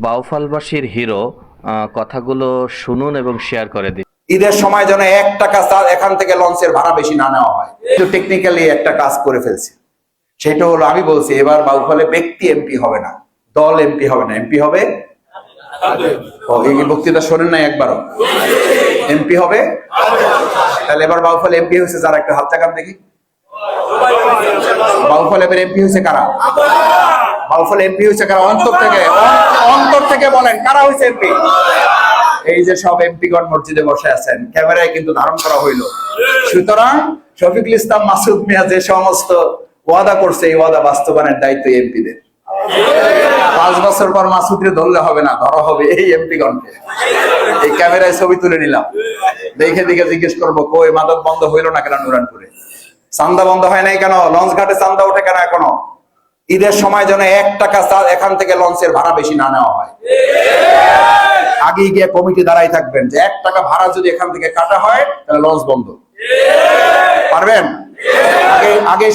বাউফলবাসীর hero কথাগুলো শুনুন এবং শেয়ার করে দিন। ঈদের সময় যেন 1 টাকা এখান থেকে লঞ্চের ভাড়া বেশি না নেওয়া হয়। কিন্তু টেকনিক্যালি একটা কাজ করে ফেলছে, সেটা হলো আমি বলছি এবার বাউফলে ব্যক্তি এমপি হবে না, দল এমপি হবে না, এমপি হবে এই বক্তৃতা শোনেন নাই একবারও? এমপি হবে। তাহলে এবার বাউফল এমপি হয়েছে যারা, একটা হাত চাকান দেখি। বাউফল এবার এমপি হয়েছে কারা? বাউফল এমপি হয়েছে কারা? অন্তর থেকে বলেন কারা হয়েছে এমপি? এই যে সব এমপিগণ মসজিদে বসে আছেন, ক্যামেরায় কিন্তু ধারণ করা হইল। সুতরাং শফিকুল ইসলাম মাসুদ মিয়া যে সমস্ত ওয়াদা করছে, এই ওয়াদা বাস্তবায়নের দায়িত্ব এমপিদের। 5 বছর পর মাসুদকে ধরলে হবে না, ধরা হবে এই এমপিগণকে। এই ক্যামেরায় ছবি তুলে নিলাম, দেখে জিজ্ঞেস করবো কই মাদক বন্ধ হইল না কেন? নুরানপুরে চান্দা বন্ধ হয় নাই কেন? লঞ্চ ঘাটে চান্দা ওঠে কেন এখনো? ঈদের সময় যেন 1 টাকা এখান থেকে লঞ্চের ভাড়া বেশি না নেওয়া হয়। আগে গিয়ে কমিটি দাঁড়াই থাকবেন যে 1 টাকা ভাড়া যদি এখান থেকে কাটা হয় তাহলে লঞ্চ বন্ধ। পারবেন? আগে